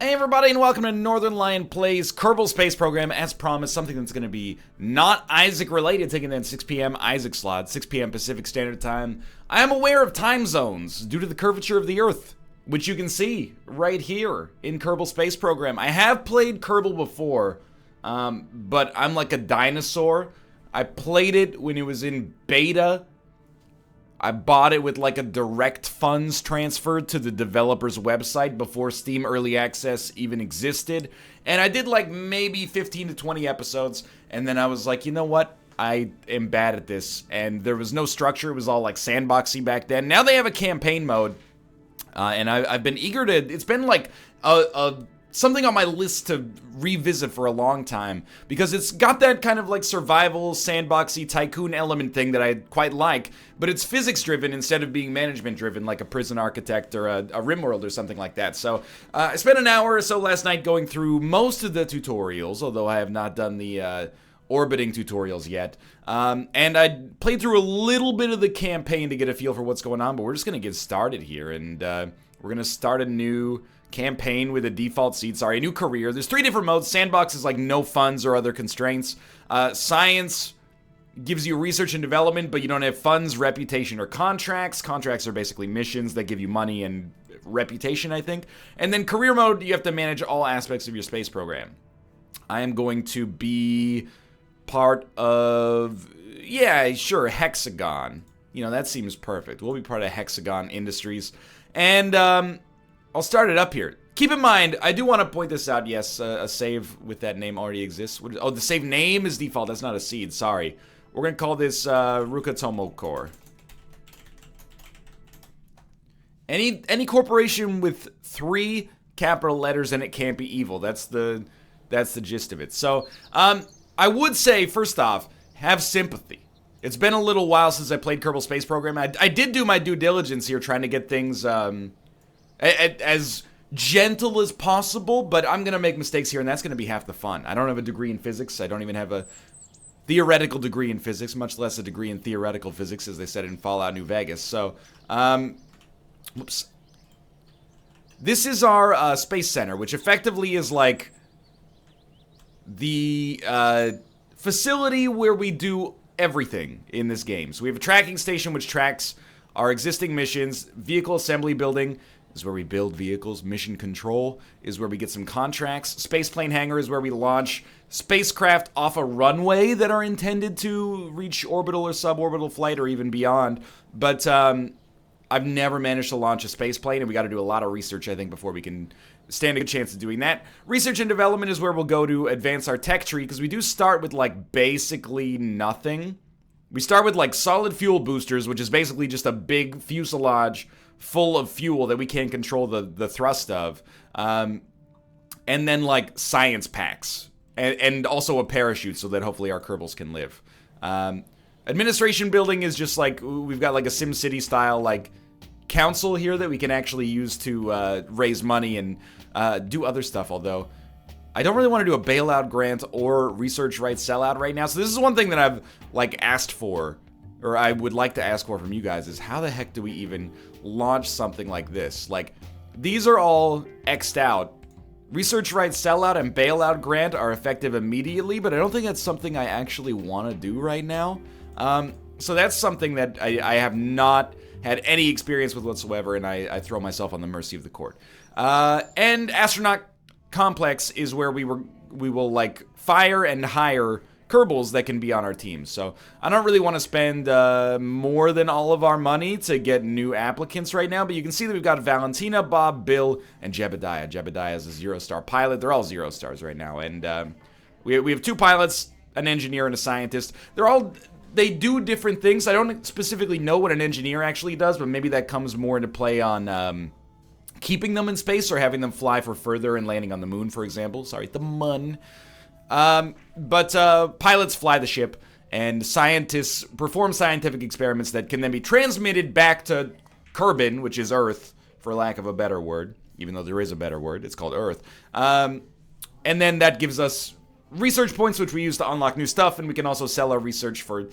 Hey everybody, and welcome to Northernlion Plays Kerbal Space Program. As promised, something that's going to be not Isaac related, taking that 6 p.m. Isaac slot, 6 p.m. Pacific Standard Time. I am aware of time zones due to the curvature of the Earth, which you can see right here in Kerbal Space Program. I have played Kerbal before, but I'm like a dinosaur. I played it when it was in beta. I bought it with like a direct funds transfer to the developer's website before Steam Early Access even existed. And I did like maybe 15 to 20 episodes. And then I was like, you know what? I am bad at this. And there was no structure. It was all like sandboxy back then. Now they have a campaign mode. And I've been eager to... It's been like something on my list to revisit for a long time, because it's got that kind of like survival, sandboxy, tycoon element thing that I quite like, but it's physics driven instead of being management driven like a Prison Architect or a RimWorld or something like that. So I spent an hour or so last night going through most of the tutorials, although I have not done the orbiting tutorials yet. And I played through a little bit of the campaign to get a feel for what's going on, but we're just going to get started here, and we're going to start a new campaign with a default seed, a new career. There's 3 different modes. Sandbox is like no funds or other constraints. Science gives you research and development, but you don't have funds, reputation, or contracts. Contracts are basically missions that give you money and reputation, I think. And then career mode, you have to manage all aspects of your space program. I am going to be part of, yeah, sure, Hexagon. You know, that seems perfect. We'll be part of Hexagon Industries. And, I'll start it up here. Keep in mind, I do want to point this out. Yes, a save with that name already exists. Oh, the save name is default. That's not a seed. Sorry. We're going to call this Rukatomo Core. Any corporation with 3 capital letters in it can't be evil. That's the gist of it. So, I would say, first off, have sympathy. It's been a little while since I played Kerbal Space Program. I did do my due diligence here, trying to get things as gentle as possible, but I'm going to make mistakes here, and that's going to be half the fun. I don't have a degree in physics. I don't even have a theoretical degree in physics, much less a degree in theoretical physics, as they said in Fallout New Vegas. So, whoops. This is our space center, which effectively is like the facility where we do everything in this game. So we have a tracking station which tracks our existing missions. Vehicle assembly building is where we build vehicles. Mission control is where we get some contracts. Spaceplane hangar is where we launch spacecraft off a runway that are intended to reach orbital or suborbital flight or even beyond. But I've never managed to launch a spaceplane, and we got to do a lot of research, I think, before we can stand a good chance of doing that. Research and development is where we'll go to advance our tech tree, because we do start with like basically nothing. We start with like solid fuel boosters, which is basically just a big fuselage full of fuel that we can't control the thrust of. And then like science packs. And also a parachute so that hopefully our Kerbals can live. Administration building is just like, we've got like a SimCity style like council here that we can actually use to raise money and do other stuff, although I don't really want to do a bailout grant or research rights sellout right now. So this is one thing that I've like asked for, or I would like to ask for from you guys, is how the heck do we even launch something like this? Like, these are all X'd out. Research rights sellout and bailout grant are effective immediately, but I don't think that's something I actually want to do right now. So that's something that I have not had any experience with whatsoever, and I throw myself on the mercy of the court. And astronaut complex is where we will like fire and hire Kerbals that can be on our team. So I don't really want to spend more than all of our money to get new applicants right now, but you can see that we've got Valentina, Bob, Bill, and Jebediah. Jebediah is a 0-star pilot. They're all 0 stars right now, and we have 2 pilots, an engineer, and a scientist. They do different things. I don't specifically know what an engineer actually does, but maybe that comes more into play on keeping them in space or having them fly for further and landing on the moon, for example. Sorry, the mun. But pilots fly the ship, and scientists perform scientific experiments that can then be transmitted back to Kerbin, which is Earth, for lack of a better word. Even though there is a better word, it's called Earth. And then that gives us research points, which we use to unlock new stuff, and we can also sell our research for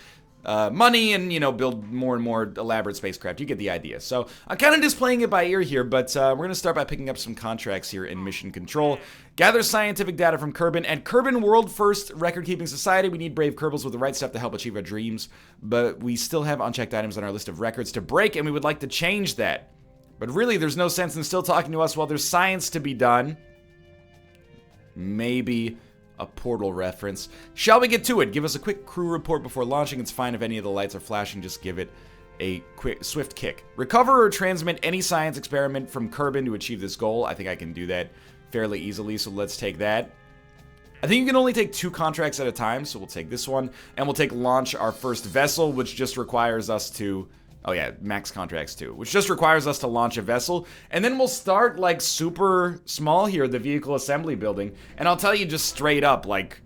money and, build more and more elaborate spacecraft. You get the idea. So I'm kind of just playing it by ear here, but we're going to start by picking up some contracts here in Mission Control. Gather scientific data from Kerbin. At Kerbin World First Record-Keeping Society, we need brave Kerbals with the right stuff to help achieve our dreams, but we still have unchecked items on our list of records to break, and we would like to change that. But really, there's no sense in still talking to us while there's science to be done. Maybe a portal reference. Shall we get to it? Give us a quick crew report before launching. It's fine if any of the lights are flashing. Just give it a quick, swift kick. Recover or transmit any science experiment from Kerbin to achieve this goal. I think I can do that fairly easily, so let's take that. I think you can only take 2 contracts at a time, so we'll take this one. And we'll take launch our first vessel, which just requires us to... Oh yeah, max contracts too, which just requires us to launch a vessel. And then we'll start like super small here, the vehicle assembly building. And I'll tell you just straight up, like,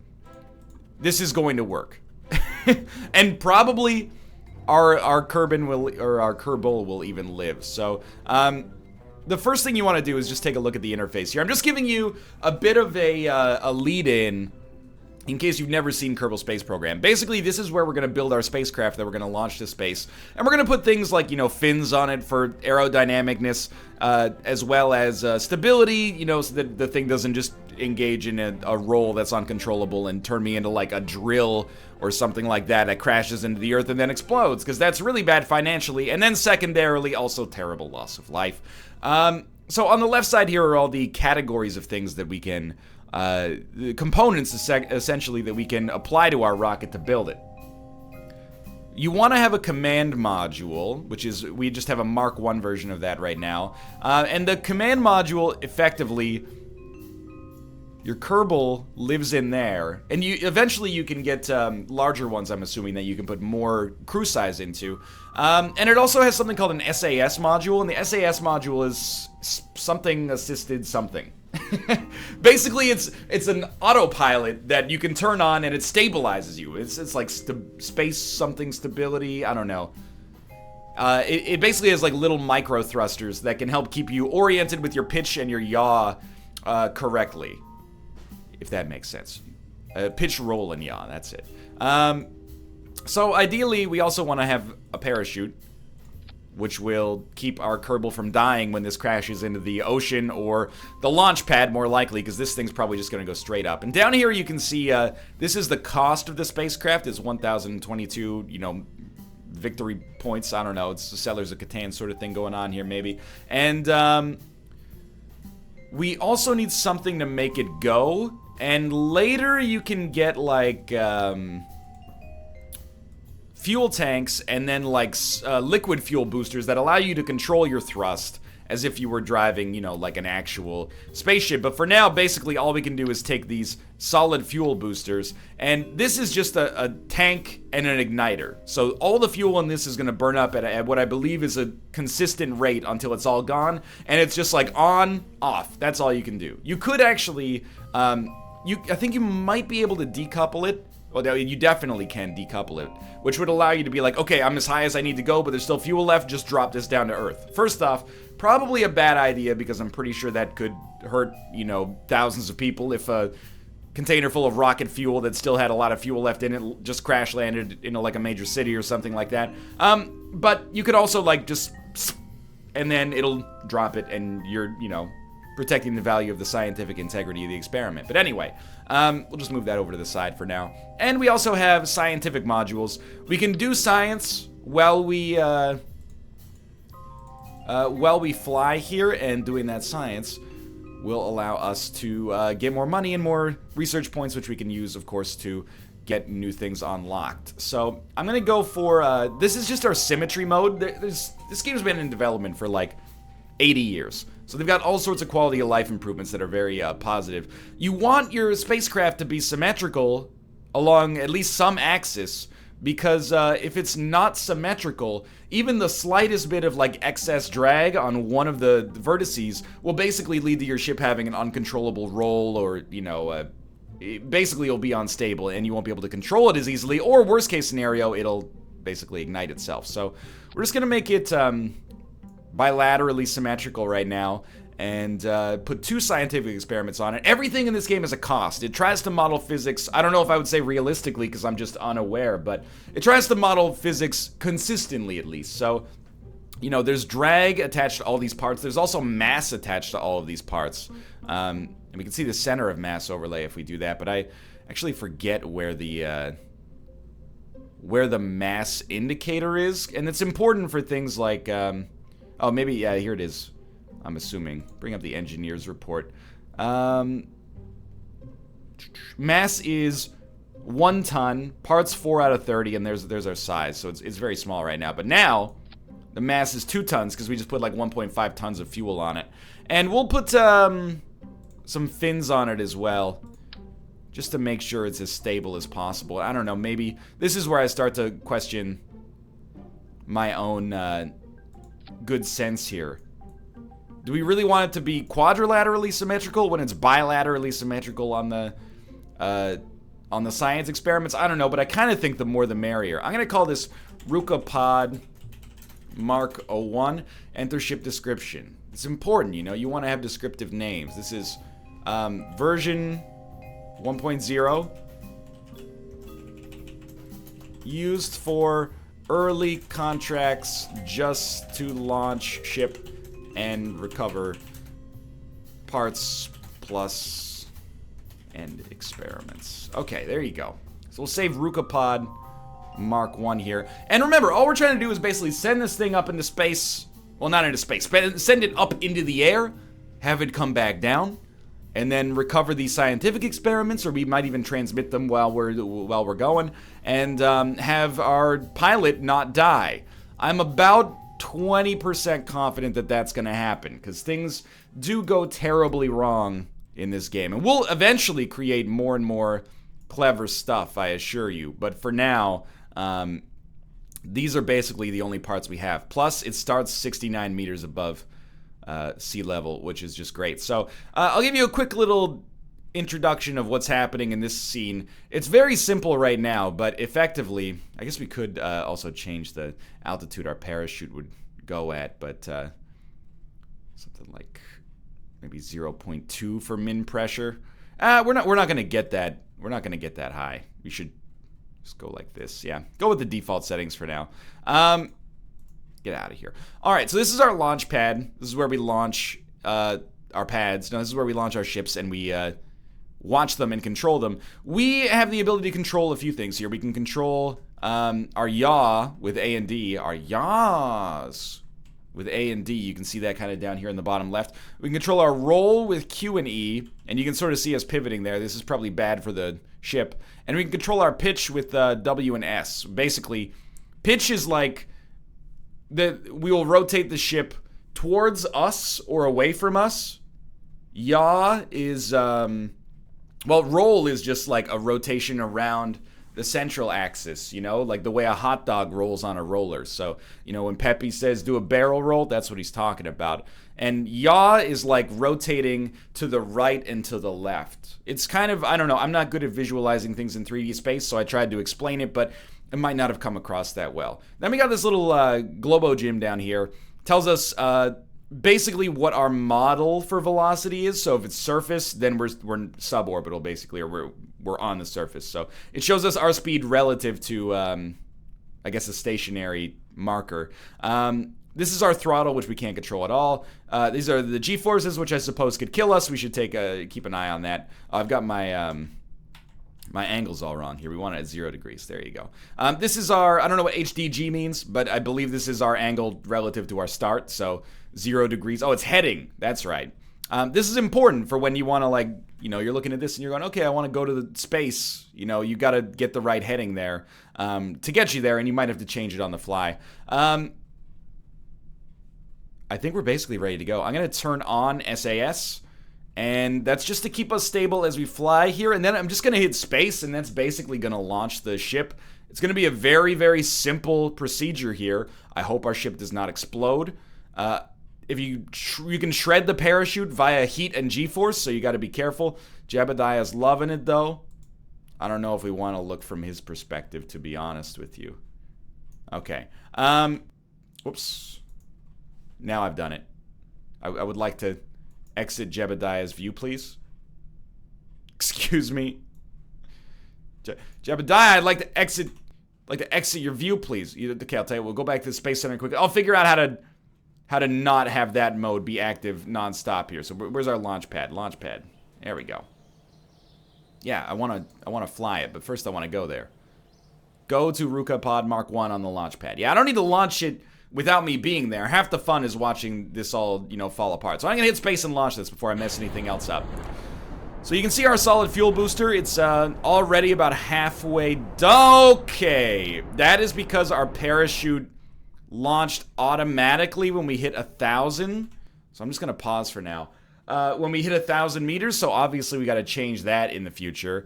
this is going to work. And probably our Kerbin will, or our Kerbal will even live. So, the first thing you want to do is just take a look at the interface here. I'm just giving you a bit of a lead-in in case you've never seen Kerbal Space Program. Basically, this is where we're going to build our spacecraft that we're going to launch to space. And we're going to put things like, fins on it for aerodynamicness, as well as stability, so that the thing doesn't just engage in a roll that's uncontrollable and turn me into like a drill or something like that crashes into the earth and then explodes, because that's really bad financially, and then secondarily, also terrible loss of life. So on the left side here are all the categories of things that we can... the components essentially that we can apply to our rocket to build it. You want to have a command module, which is, we just have a Mark 1 version of that right now. And the command module, effectively, your Kerbal lives in there. And eventually you can get larger ones, I'm assuming, that you can put more crew size into. And it also has something called an SAS module, and the SAS module is something assisted something. Basically, it's an autopilot that you can turn on and it stabilizes you. It's like space something stability. I don't know. It basically has like little micro thrusters that can help keep you oriented with your pitch and your yaw correctly, if that makes sense. Pitch, roll, and yaw. That's it. So ideally, we also want to have a parachute, which will keep our Kerbal from dying when this crashes into the ocean or the launch pad, more likely, because this thing's probably just going to go straight up. And down here you can see, this is the cost of the spacecraft. It's 1,022, victory points. I don't know. It's the Settlers of Catan sort of thing going on here, maybe. And we also need something to make it go. And later you can get, like... fuel tanks, and then like liquid fuel boosters that allow you to control your thrust as if you were driving, like an actual spaceship. But for now, basically all we can do is take these solid fuel boosters, and this is just a tank and an igniter. So all the fuel in this is going to burn up at what I believe is a consistent rate until it's all gone, and it's just like on, off. That's all you can do. You could actually, I think you might be able to decouple it. Well, you definitely can decouple it, which would allow you to be like, okay, I'm as high as I need to go, but there's still fuel left, just drop this down to Earth. First off, probably a bad idea, because I'm pretty sure that could hurt, thousands of people if a container full of rocket fuel that still had a lot of fuel left in it just crash landed in like a major city or something like that. But you could also like just, and then it'll drop it, and you're, protecting the value of the scientific integrity of the experiment. But anyway, we'll just move that over to the side for now. And we also have scientific modules. We can do science while we fly here, and doing that science will allow us to get more money and more research points, which we can use, of course, to get new things unlocked. So I'm gonna go for, this is just our symmetry mode. This game's been in development for like 80 years. So they've got all sorts of quality of life improvements that are very positive. You want your spacecraft to be symmetrical along at least some axis, because if it's not symmetrical, even the slightest bit of like excess drag on one of the vertices will basically lead to your ship having an uncontrollable roll, or, basically it'll be unstable and you won't be able to control it as easily, or worst case scenario, it'll basically ignite itself. So we're just gonna make it bilaterally symmetrical right now, and put 2 scientific experiments on it. Everything in this game is a cost. It tries to model physics. I don't know if I would say realistically because I'm just unaware, but it tries to model physics consistently at least. So, you know, there's drag attached to all these parts. There's also mass attached to all of these parts. And we can see the center of mass overlay if we do that, but I actually forget where the mass indicator is. And it's important for things like, oh, maybe, yeah, here it is. I'm assuming. Bring up the engineer's report. Mass is 1 ton, parts 4 out of 30, and there's our size. So it's very small right now. But now, the mass is 2 tons, because we just put like 1.5 tons of fuel on it. And we'll put some fins on it as well, just to make sure it's as stable as possible. I don't know, maybe this is where I start to question my own good sense here. Do we really want it to be quadrilaterally symmetrical when it's bilaterally symmetrical on the science experiments? I don't know, but I kind of think the more the merrier. I'm going to call this Ruka Pod Mark 01. Enter ship description. It's important, you know, you want to have descriptive names. This is version 1.0. Used for early contracts just to launch ship and recover parts plus end experiments. Okay, there you go. So we'll save Rukapod Mark 1 here. And remember, all we're trying to do is basically send this thing up into space. Well, not into space, but send it up into the air, have it come back down, and then recover these scientific experiments, or we might even transmit them while we're going, and have our pilot not die. I'm about 20% confident that that's going to happen, because things do go terribly wrong in this game. And we'll eventually create more and more clever stuff, I assure you. But for now, these are basically the only parts we have. Plus, it starts 69 meters above sea level, which is just great. So I'll give you a quick little introduction of what's happening in this scene. It's very simple right now, but effectively, I guess we could also change the altitude our parachute would go at, but something like maybe 0.2 for min pressure. We're not going to get that. We're not going to get that high. We should just go like this. Yeah, go with the default settings for now. Get out of here. All right, so this is our launch pad. This is where we launch our pads. No, this is where we launch our ships, and we watch them and control them. We have the ability to control a few things here. We can control our yaw with A and D. Our yaws with A and D. You can see that kind of down here in the bottom left. We can control our roll with Q and E, and you can sort of see us pivoting there. This is probably bad for the ship. And we can control our pitch with W and S. Basically, pitch is like we will rotate the ship towards us or away from us. Yaw is, well, roll is just like a rotation around the central axis, you know, like the way a hot dog rolls on a roller. So, you know, when Pepe says do a barrel roll, that's what he's talking about. And yaw is like rotating to the right and to the left. It's kind of, I don't know, I'm not good at visualizing things in 3D space, so I tried to explain it, but it might not have come across that well. Then we got this little globo gym down here. Tells us basically what our model for velocity is. So if it's surface, then we're suborbital basically, or we're on the surface. So it shows us our speed relative to, I guess, a stationary marker. This is our throttle, which we can't control at all. These are the G-forces, which I suppose could kill us. We should keep an eye on that. I've got my my angle's all wrong here. We want it at 0 degrees. There you go. This is our, I don't know what HDG means, but I believe this is our angle relative to our start. So 0 degrees. Oh, it's heading. That's right. This is important for when you want to, like, you know, you're looking at this and you're going, okay, I want to go to the space. You know, you got to get the right heading there to get you there, and you might have to change it on the fly. I think we're basically ready to go. I'm going to turn on SAS. And that's just to keep us stable as we fly here. And then I'm just going to hit space, and that's basically going to launch the ship. It's going to be a very, very simple procedure here. I hope our ship does not explode. If you can shred the parachute via heat and G-force, so you got to be careful. Jebediah's loving it, though. I don't know if we want to look from his perspective, to be honest with you. Okay. Whoops. Now I've done it. I would like to exit Jebediah's view, please? Excuse me. Jebediah, I'd like to exit your view, please. Okay, I'll tell you, we'll go back to the Space Center quickly. I'll figure out how to not have that mode be active nonstop here. So where's our launch pad? Launch pad. There we go. Yeah, I wanna fly it, but first I want to go there. Go to Ruka Pod Mark 1 on the launch pad. Yeah, I don't need to launch it without me being there. Half the fun is watching this all, fall apart. So I'm gonna hit space and launch this before I mess anything else up. So you can see our solid fuel booster. It's already about halfway done. Okay, that is because our parachute launched automatically when we hit 1,000. So I'm just gonna pause for now. When we hit 1,000 meters, so obviously we got to change that in the future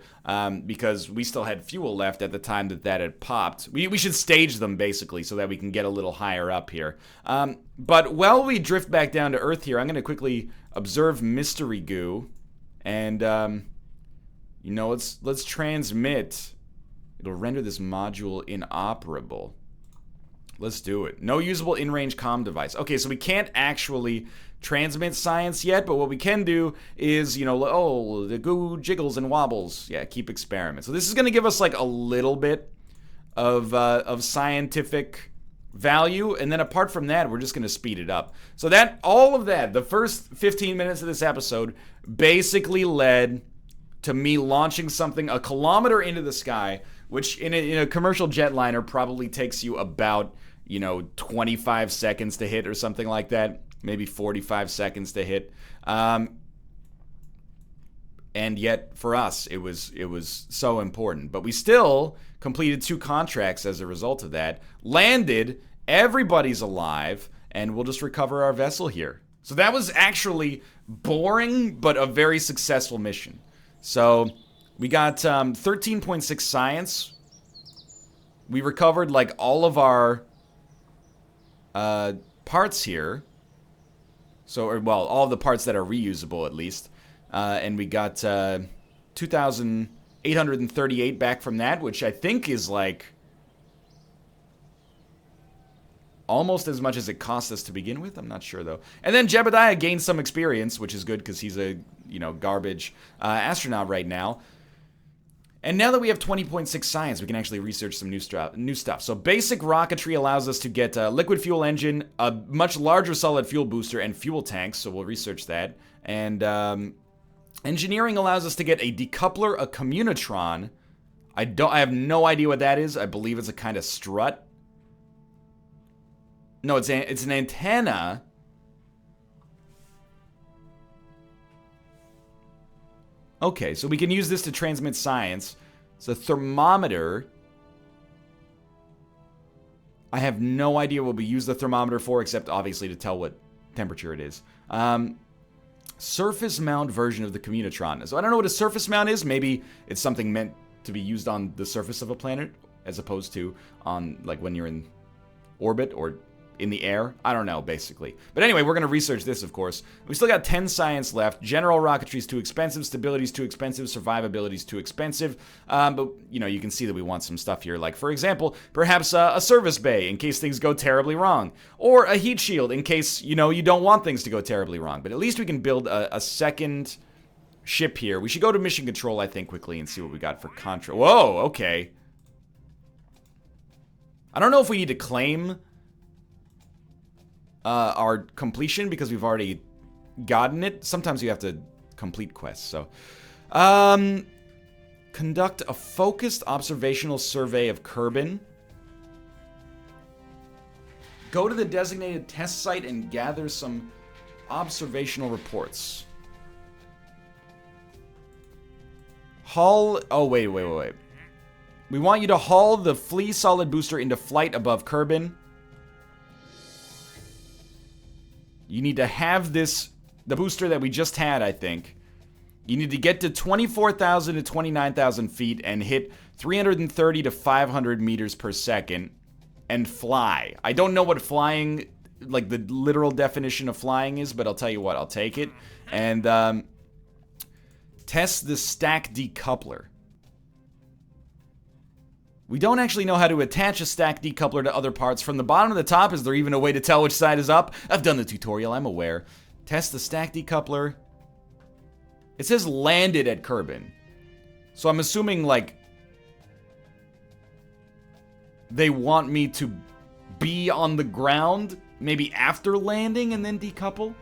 because we still had fuel left at the time that had popped. We should stage them basically so that we can get a little higher up here. But while we drift back down to Earth here, I'm going to quickly observe mystery goo, and let's transmit. It'll render this module inoperable. Let's do it. No usable in-range comm device. Okay, so we can't actually transmit science yet, but what we can do is, the goo jiggles and wobbles. Yeah, keep experiment. So this is going to give us like a little bit of scientific value, and then apart from that, we're just going to speed it up. So all of that, the first 15 minutes of this episode basically led to me launching something a kilometer into the sky, which in a commercial jetliner probably takes you about 25 seconds to hit or something like that, maybe 45 seconds to hit. And yet for us it was so important. But we still completed 2 contracts as a result of that. Landed, everybody's alive, and we'll just recover our vessel here. So that was actually boring but a very successful mission. So we got 13.6 science. We recovered like all of our parts here. So, all of the parts that are reusable at least. And we got 2,838 back from that, which I think is like almost as much as it cost us to begin with. I'm not sure though. And then Jebediah gained some experience, which is good because he's a garbage astronaut right now. And now that we have 20.6 science, we can actually research some new stuff. So basic rocketry allows us to get a liquid fuel engine, a much larger solid fuel booster, and fuel tanks. So we'll research that. And engineering allows us to get a decoupler, a communitron. I have no idea what that is. I believe it's a kind of strut. No, it's an antenna. Okay, so we can use this to transmit science. It's a thermometer. I have no idea what we use the thermometer for, except obviously to tell what temperature it is. Surface mount version of the communitron. So I don't know what a surface mount is. Maybe it's something meant to be used on the surface of a planet, as opposed to on, like, when you're in orbit or in the air. I don't know, basically. But anyway, we're going to research this, of course. We still got 10 science left. General rocketry is too expensive. Stability is too expensive. Survivability is too expensive. But, you can see that we want some stuff here. Like, for example, perhaps a service bay in case things go terribly wrong. Or a heat shield in case, you don't want things to go terribly wrong. But at least we can build a second ship here. We should go to mission control, I think, quickly and see what we got for contra. Whoa, okay. I don't know if we need to claim our completion because we've already gotten it. Sometimes you have to complete quests. So, conduct a focused observational survey of Kerbin. Go to the designated test site and gather some observational reports. Haul. Oh, wait. We want you to haul the Flea solid booster into flight above Kerbin. You need to have the booster that we just had, I think. You need to get to 24,000 to 29,000 feet and hit 330 to 500 meters per second and fly. I don't know what flying, like the literal definition of flying is, but I'll tell you what, I'll take it. And test the stack decoupler. We don't actually know how to attach a stack decoupler to other parts. From the bottom to the top, is there even a way to tell which side is up? I've done the tutorial, I'm aware. Test the stack decoupler. It says landed at Kerbin. So I'm assuming, like, they want me to be on the ground, maybe after landing and then decouple.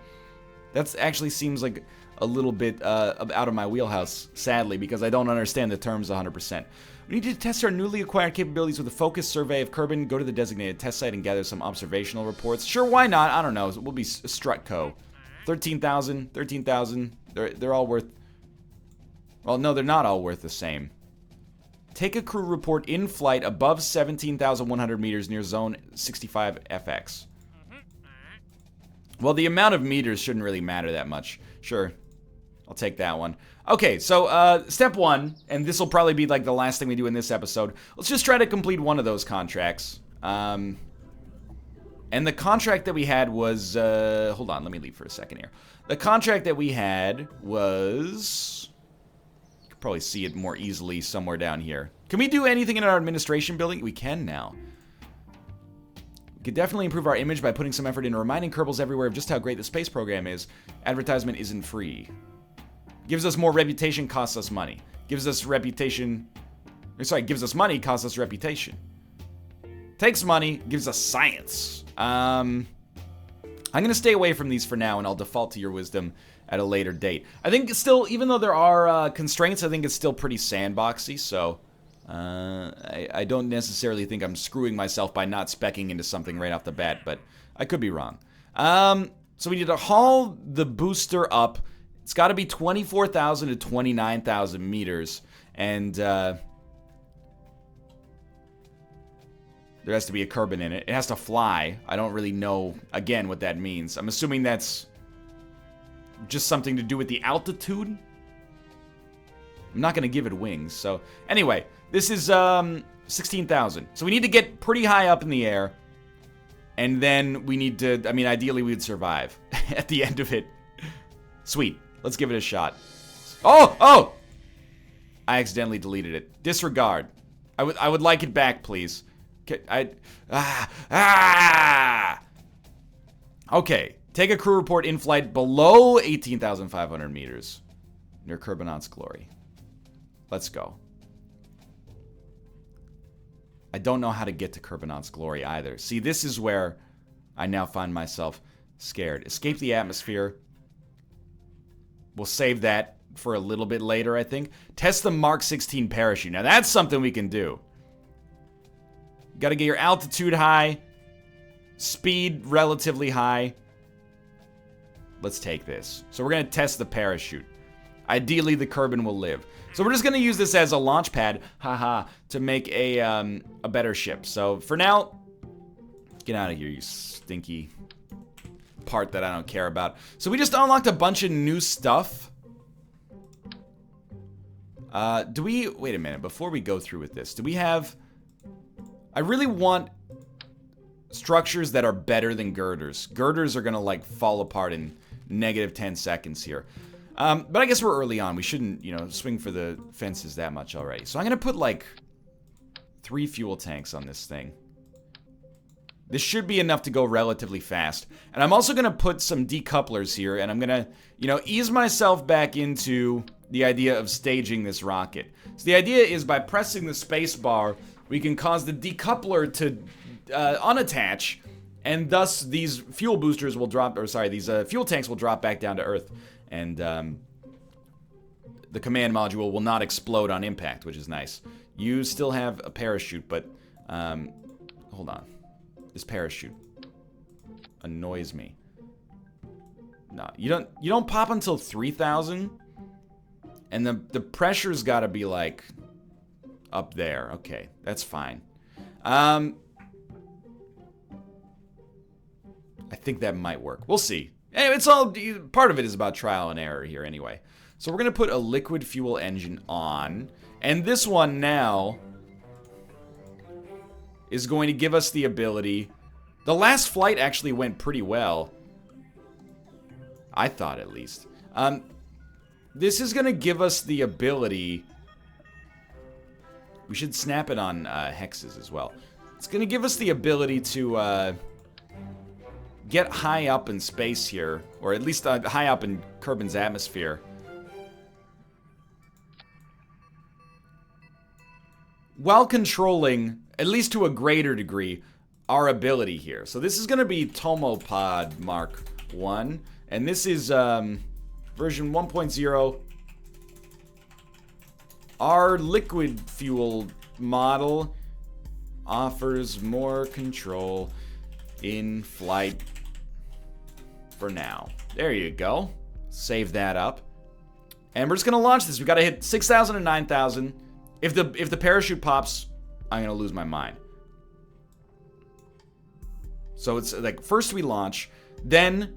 That actually seems like a little bit out of my wheelhouse, sadly, because I don't understand the terms 100%. We need to test our newly acquired capabilities with a focused survey of Kerbin. Go to the designated test site and gather some observational reports. Sure, why not? I don't know. We'll be Strutco. 13,000, 13,000. They're all worth... Well, no, they're not all worth the same. Take a crew report in flight above 17,100 meters near zone 65 FX. Well, the amount of meters shouldn't really matter that much. Sure, I'll take that one. Okay, so step one, and this will probably be like the last thing we do in this episode. Let's just try to complete one of those contracts. And the contract that we had was... hold on, let me leave for a second here. The contract that we had was... You can probably see it more easily somewhere down here. Can we do anything in our administration building? We can now. We could definitely improve our image by putting some effort into reminding Kerbals everywhere of just how great the space program is. Advertisement isn't free. Gives us more reputation, costs us money. Gives us reputation... Sorry, gives us money, costs us reputation. Takes money, gives us science. I'm gonna stay away from these for now, and I'll default to your wisdom at a later date. I think it's still, even though there are constraints, I think it's still pretty sandboxy, so... I don't necessarily think I'm screwing myself by not speccing into something right off the bat, but I could be wrong. So we need to haul the booster up. It's got to be 24,000 to 29,000 meters, and there has to be a Kerbin in it. It has to fly. I don't really know, again, what that means. I'm assuming that's just something to do with the altitude. I'm not going to give it wings, so... Anyway, this is 16,000. So we need to get pretty high up in the air. And then we need to... I mean, ideally we would survive at the end of it. Sweet. Let's give it a shot. Oh! Oh! I accidentally deleted it. Disregard. I would like it back, please. Okay. Take a crew report in flight below 18,500 meters. Near Kerbinaut's glory. Let's go. I don't know how to get to Kerbinaut's glory either. See, this is where I now find myself scared. Escape the atmosphere. We'll save that for a little bit later, I think. Test the Mark 16 parachute. Now, that's something we can do. You gotta get your altitude high. Speed relatively high. Let's take this. So we're gonna test the parachute. Ideally, the Kerbin will live. So we're just going to use this as a launch pad, haha, to make a better ship. So for now, get out of here, you stinky part that I don't care about. So we just unlocked a bunch of new stuff. Do we... Wait a minute, before we go through with this, do we have... I really want structures that are better than girders. Girders are going to, like, fall apart in negative 10 seconds here. But I guess we're early on. We shouldn't, you know, swing for the fences that much already. So I'm going to put, like, 3 fuel tanks on this thing. This should be enough to go relatively fast. And I'm also going to put some decouplers here. And I'm going to, you know, ease myself back into the idea of staging this rocket. So the idea is by pressing the space bar, we can cause the decoupler to unattach. And thus, these fuel boosters will drop, or sorry, these fuel tanks will drop back down to Earth. And the command module will not explode on impact, which is nice. You still have a parachute, but hold on. This parachute annoys me. No, you don't pop until 3,000, and the pressure's got to be like up there. Okay, that's fine. I think that might work. We'll see. Anyway, it's all, part of it is about trial and error here anyway. So we're going to put a liquid fuel engine on. And this one now is going to give us the ability... The last flight actually went pretty well. I thought, at least. This is going to give us the ability... We should snap it on hexes as well. It's going to give us the ability to... get high up in space here, or at least high up in Kerbin's atmosphere, while controlling, at least to a greater degree, our ability here. So this is going to be Tomopod Mark 1, and this is version 1.0. Our liquid fuel model offers more control in flight for now. There you go. Save that up. And we're just going to launch this. We got to hit 6,000 and 9,000. If the parachute pops, I'm going to lose my mind. So it's like first we launch, then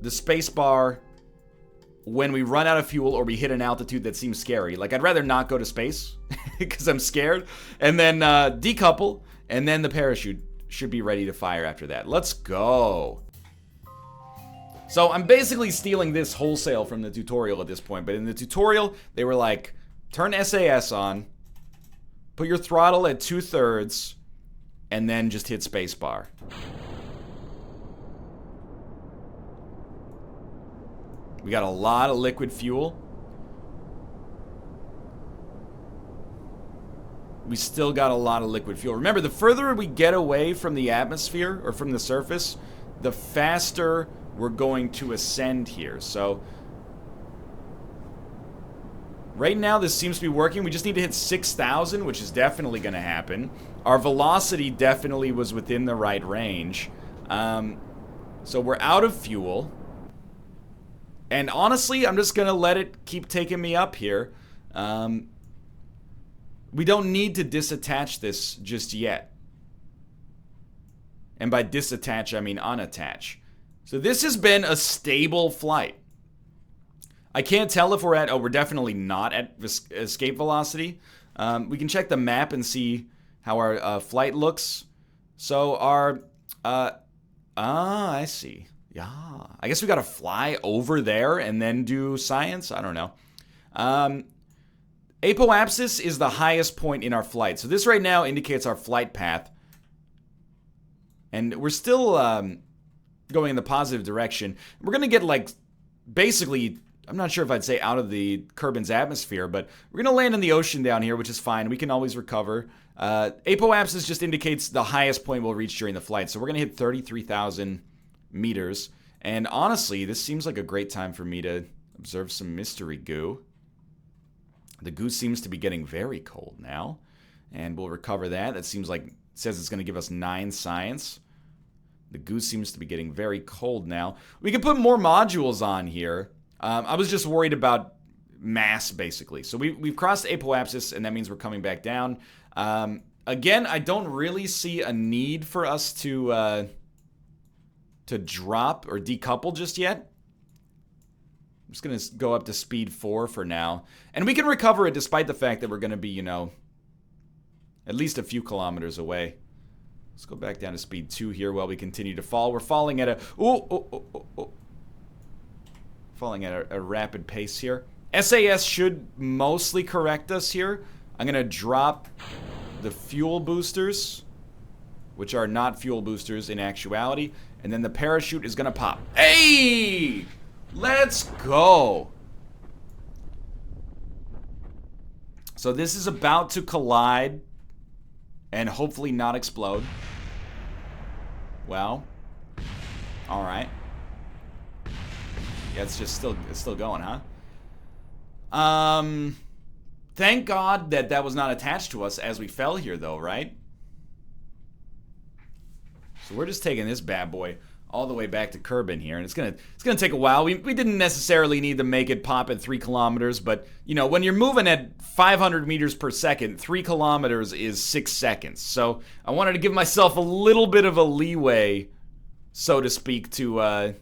the space bar when we run out of fuel or we hit an altitude that seems scary. Like, I'd rather not go to space because I'm scared. And then decouple, and then the parachute should be ready to fire after that. Let's go. So I'm basically stealing this wholesale from the tutorial at this point. But in the tutorial, they were like, turn SAS on, put your throttle at 2/3, and then just hit spacebar. We got a lot of liquid fuel. We still got a lot of liquid fuel. Remember, the further we get away from the atmosphere or from the surface, the faster we're going to ascend here. So right now this seems to be working. We just need to hit 6,000, which is definitely going to happen. Our velocity definitely was within the right range. So we're out of fuel. And honestly, I'm just going to let it keep taking me up here. We don't need to disattach this just yet. And by disattach, I mean unattach. So this has been a stable flight. I can't tell if we're at... Oh, we're definitely not at escape velocity. We can check the map and see how our flight looks. So our... I see. Yeah. I guess we gotta fly over there and then do science? I don't know. Apoapsis is the highest point in our flight. So this right now indicates our flight path. And we're still going in the positive direction. We're gonna get, like, basically... I'm not sure if I'd say out of the Kerbin's atmosphere, but we're going to land in the ocean down here, which is fine. We can always recover. Apoapsis just indicates the highest point we'll reach during the flight. So we're going to hit 33,000 meters. And honestly, this seems like a great time for me to observe some mystery goo. The goo seems to be getting very cold now. And we'll recover that. That seems like it says it's going to give us 9 science. The goo seems to be getting very cold now. We can put more modules on here. I was just worried about mass, basically. So we've crossed apoapsis, and that means we're coming back down. Again, I don't really see a need for us to drop or decouple just yet. I'm just going to go up to speed 4 for now. And we can recover it despite the fact that we're going to be, you know, at least a few kilometers away. Let's go back down to speed 2 here while we continue to fall. We're falling at a... Falling at a rapid pace here. SAS should mostly correct us here. I'm going to drop the fuel boosters, which are not fuel boosters in actuality, and then the parachute is going to pop. Hey! Let's go! So this is about to collide and hopefully not explode. Well, all right. Yeah, it's still going, huh? Thank God that was not attached to us as we fell here, though, right? So we're just taking this bad boy all the way back to Kerbin here, and it's gonna take a while. We didn't necessarily need to make it pop at 3 kilometers, but you know, when you're moving at 500 meters per second, 3 kilometers is 6 seconds. So I wanted to give myself a little bit of a leeway, so to speak, to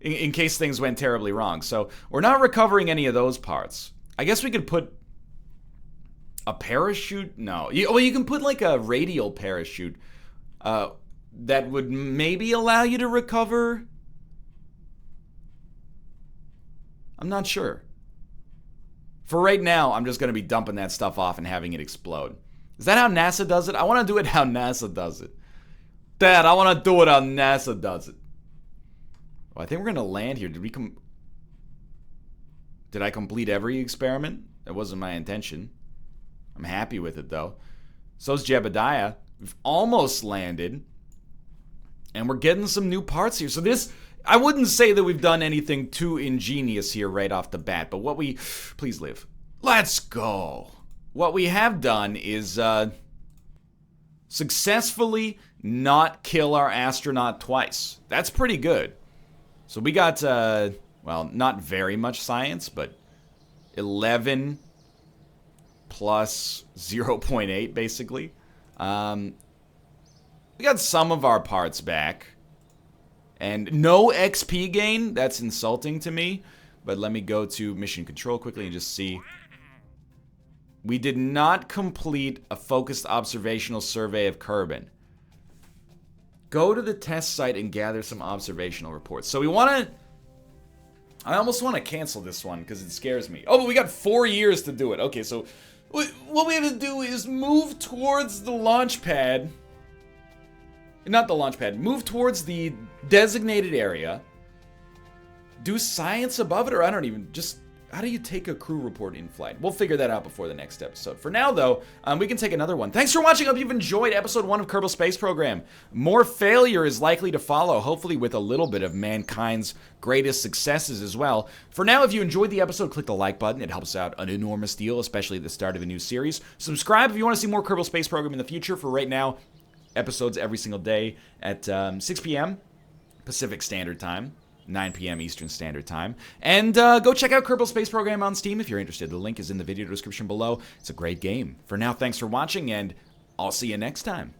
in case things went terribly wrong. So we're not recovering any of those parts. I guess we could put a parachute? No. Well, you can put like a radial parachute that would maybe allow you to recover. I'm not sure. For right now, I'm just going to be dumping that stuff off and having it explode. Is that how NASA does it? I want to do it how NASA does it. Dad, I want to do it how NASA does it. I think we're going to land here. Did I complete every experiment? That wasn't my intention. I'm happy with it, though. So's Jebediah. We've almost landed. And we're getting some new parts here. So this, I wouldn't say that we've done anything too ingenious here right off the bat. But what we, please live. Let's go. What we have done is successfully not kill our astronaut twice. That's pretty good. So we got, well, not very much science, but 11 plus 0.8, basically. We got some of our parts back. And no XP gain. That's insulting to me. But let me go to mission control quickly and just see. We did not complete a focused observational survey of Kerbin. Go to the test site and gather some observational reports. So we want to... I almost want to cancel this one because it scares me. Oh, but we got 4 years to do it. Okay, so what we have to do is move towards the launch pad. Not the launch pad. Move towards the designated area. Do science above it, or I don't even... Just... How do you take a crew report in flight? We'll figure that out before the next episode. For now, though, we can take another one. Thanks for watching. I hope you've enjoyed episode 1 of Kerbal Space Program. More failure is likely to follow, hopefully with a little bit of mankind's greatest successes as well. For now, if you enjoyed the episode, click the like button. It helps out an enormous deal, especially at the start of a new series. Subscribe if you want to see more Kerbal Space Program in the future. For right now, episodes every single day at 6 p.m. Pacific Standard Time. 9 p.m. Eastern Standard Time. And go check out Kerbal Space Program on Steam if you're interested. The link is in the video description below. It's a great game. For now, thanks for watching, and I'll see you next time.